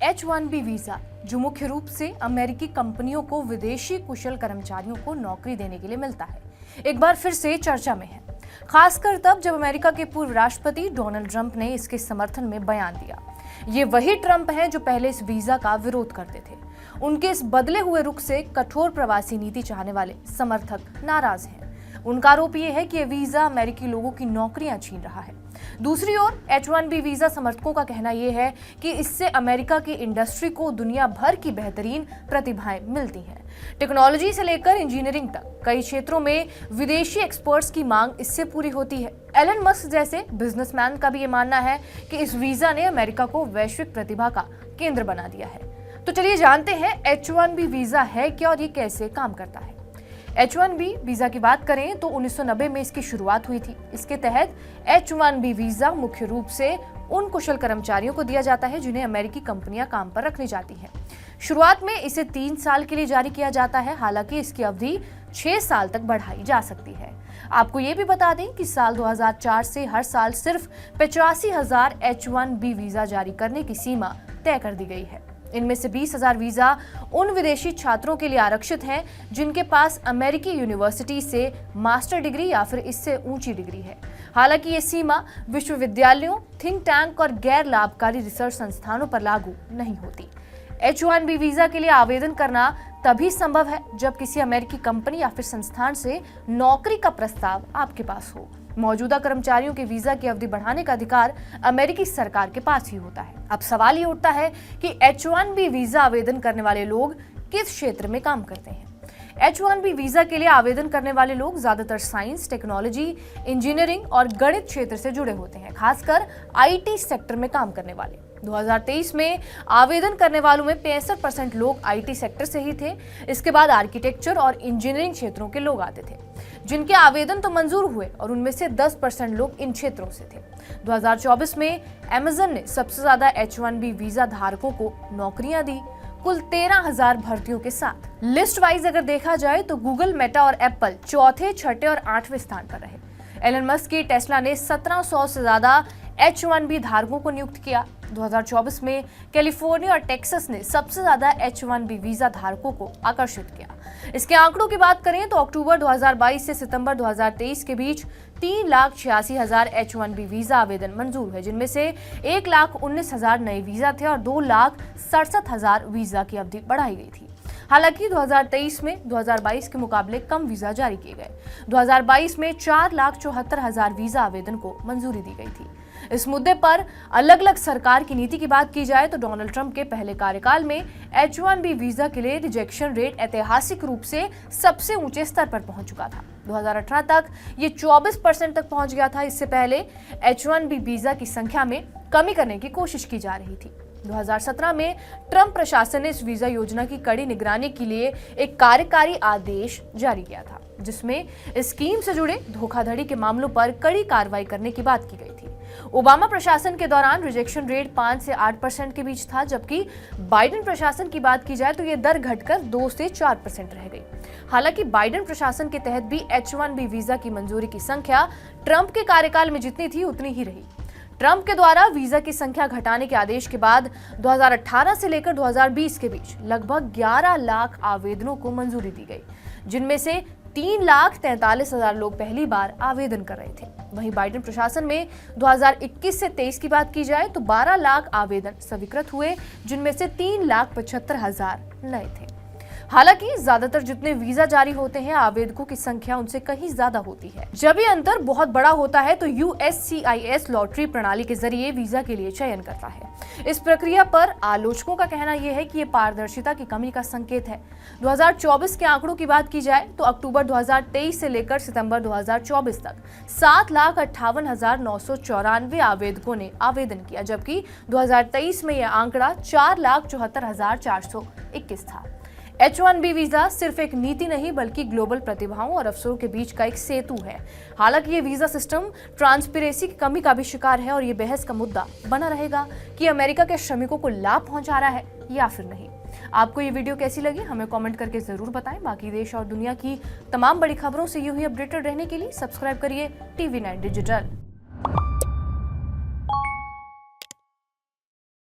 H-1B visa, जो मुख्य रूप से अमेरिकी कंपनियों को विदेशी कुशल कर्मचारियों को नौकरी देने के लिए मिलता है, एक बार फिर से चर्चा में है। खासकर तब जब अमेरिका के पूर्व राष्ट्रपति डोनाल्ड ट्रंप ने इसके समर्थन में बयान दिया। ये वही ट्रंप हैं जो पहले इस वीजा का विरोध करते थे। उनके इस बदले हुए रुख से कठोर प्रवासी नीति चाहने वाले समर्थक नाराज हैं। उनका आरोप ये है कि ये वीजा अमेरिकी लोगों की नौकरियां छीन रहा है। दूसरी ओर H-1B वीजा समर्थकों का कहना यह है कि इससे अमेरिका की इंडस्ट्री को दुनिया भर की बेहतरीन प्रतिभाएं मिलती हैं। टेक्नोलॉजी से लेकर इंजीनियरिंग तक कई क्षेत्रों में विदेशी एक्सपर्ट्स की मांग इससे पूरी होती है। एलन मस्क जैसे बिजनेसमैन का भी ये मानना है कि इस वीजा ने अमेरिका को वैश्विक प्रतिभा का केंद्र बना दिया है। तो चलिए जानते हैं H-1B वीजा है क्या और ये कैसे काम करता है। H-1B वीजा की बात करें तो 1990 में इसकी शुरुआत हुई थी। इसके तहत H-1B वीजा मुख्य रूप से उन कुशल कर्मचारियों को दिया जाता है जिन्हें अमेरिकी कंपनियां काम पर रखनी चाहती हैं। शुरुआत में इसे 3 साल के लिए जारी किया जाता है, हालांकि इसकी अवधि 6 साल तक बढ़ाई जा सकती है। आपको ये भी बता दें कि साल 2004 से हर साल सिर्फ 85,000 H-1B वीजा जारी करने की सीमा तय कर दी गई है। इनमें से 20,000 वीजा उन विदेशी छात्रों के लिए आरक्षित हैं जिनके पास अमेरिकी यूनिवर्सिटी से मास्टर डिग्री या फिर इससे ऊंची डिग्री है। हालांकि ये सीमा विश्वविद्यालयों, थिंक टैंक और गैर लाभकारी रिसर्च संस्थानों पर लागू नहीं होती। H-1B वीजा के लिए आवेदन करना तभी संभव है जब किसी अमेरिकी कंपनी या फिर संस्थान से नौकरी का प्रस्ताव आपके पास हो। मौजूदा कर्मचारियों के वीजा की अवधि बढ़ाने का अधिकार अमेरिकी सरकार के पास ही होता है। अब सवाल ये उठता है कि H-1B वीजा आवेदन करने वाले लोग किस क्षेत्र में काम करते हैं। H-1B वीजा के लिए आवेदन करने वाले लोग ज्यादातर साइंस, टेक्नोलॉजी, इंजीनियरिंग और गणित क्षेत्र से जुड़े होते हैं, खासकर IT सेक्टर में काम करने वाले। 2023 में आवेदन करने वालों में 65% लोग IT सेक्टर से ही थे। इसके बाद आर्किटेक्चर और इंजीनियरिंग क्षेत्रों के लोग आते थे, जिनके आवेदन तो मंजूर हुए और उनमें से 10% लोग इन क्षेत्रों से थे। 2024 में अमेज़न ने सबसे ज्यादा H-1B वीजा धारकों को नौकरियां दी, कुल 13,000 भर्तियों के साथ। लिस्ट वाइज अगर देखा जाए तो गूगल, मेटा और एप्पल चौथे, छठे और 8वें स्थान पर रहे। एलन मस्क की टेस्ला ने 1700 से ज्यादा H-1B धारकों को नियुक्त किया। 2024 में कैलिफोर्निया और टेक्सास ने सबसे ज्यादा H-1B वीजा धारकों को आकर्षित किया। इसके आंकड़ों की बात करें तो अक्टूबर 2022 से सितंबर 2023 के बीच 3,86,000 H-1B वीजा आवेदन मंजूर हुए, जिनमें से 1,19,000 नए वीजा थे और 2,67,000 वीजा की अवधि बढ़ाई गई थी। हालांकि 2023 में 2022 के मुकाबले कम वीजा जारी किए गए। 2022 में 4,74,000 वीजा आवेदन को मंजूरी दी गई थी। इस मुद्दे पर अलग अलग सरकार की नीति की बात की जाए तो डोनाल्ड ट्रंप के पहले कार्यकाल में H-1B वीजा के लिए रिजेक्शन रेट ऐतिहासिक रूप से सबसे ऊंचे स्तर पर पहुंच चुका था। 2018 तक ये 24% तक पहुंच गया था। इससे पहले H-1B वीजा की संख्या में कमी करने की कोशिश की जा रही थी। 2017 में ट्रंप प्रशासन ने इस वीजा योजना की कड़ी निगरानी के लिए एक कार्यकारी आदेश जारी किया था, जिसमें इस स्कीम से जुड़े धोखाधड़ी के मामलों पर कड़ी कार्रवाई करने की बात की गई थी। ओबामा प्रशासन के दौरान रिजेक्शन रेट 5 से 8% के बीच था, जबकि बाइडेन प्रशासन की बात की जाए तो ये दर घटकर 2 से 4% रह गई। हालांकि बाइडेन प्रशासन के तहत भी H-1B वीजा की मंजूरी की संख्या ट्रंप के कार्यकाल में जितनी थी उतनी ही रही। ट्रंप के द्वारा वीजा की संख्या घटाने के आदेश के बाद 2018 से लेकर 2020 के बीच लगभग 11 लाख आवेदनों को मंजूरी दी गई, जिनमें से 3,43,000 लोग पहली बार आवेदन कर रहे थे। वहीं बाइडेन प्रशासन में 2021 से 23 की बात की जाए तो 12 लाख आवेदन स्वीकृत हुए, जिनमें से 3,75,000 नए थे। हालांकि ज्यादातर जितने वीजा जारी होते हैं, आवेदकों की संख्या उनसे कहीं ज्यादा होती है। जब ये अंतर बहुत बड़ा होता है तो USCIS लॉटरी प्रणाली के जरिए वीजा के लिए चयन करता है। इस प्रक्रिया पर आलोचकों का कहना यह है कि ये पारदर्शिता की कमी का संकेत है। 2024 के आंकड़ों की बात की जाए तो अक्टूबर 2023 से लेकर सितंबर 2024 तक 7,58,994 आवेदकों ने आवेदन किया, जबकि 2023 में यह आंकड़ा 4,74,421 था। H-1B वीजा सिर्फ एक नीति नहीं बल्कि ग्लोबल प्रतिभाओं और अफसरों के बीच का एक सेतु है। हालांकि ये वीजा सिस्टम ट्रांसपेरेंसी की कमी का भी शिकार है और ये बहस का मुद्दा बना रहेगा कि अमेरिका के श्रमिकों को लाभ पहुंचा रहा है या फिर नहीं। आपको ये वीडियो कैसी लगी हमें कमेंट करके जरूर बताएं। बाकी देश और दुनिया की तमाम बड़ी खबरों से यूं ही अपडेटेड रहने के लिए सब्सक्राइब करिए TV9 डिजिटल।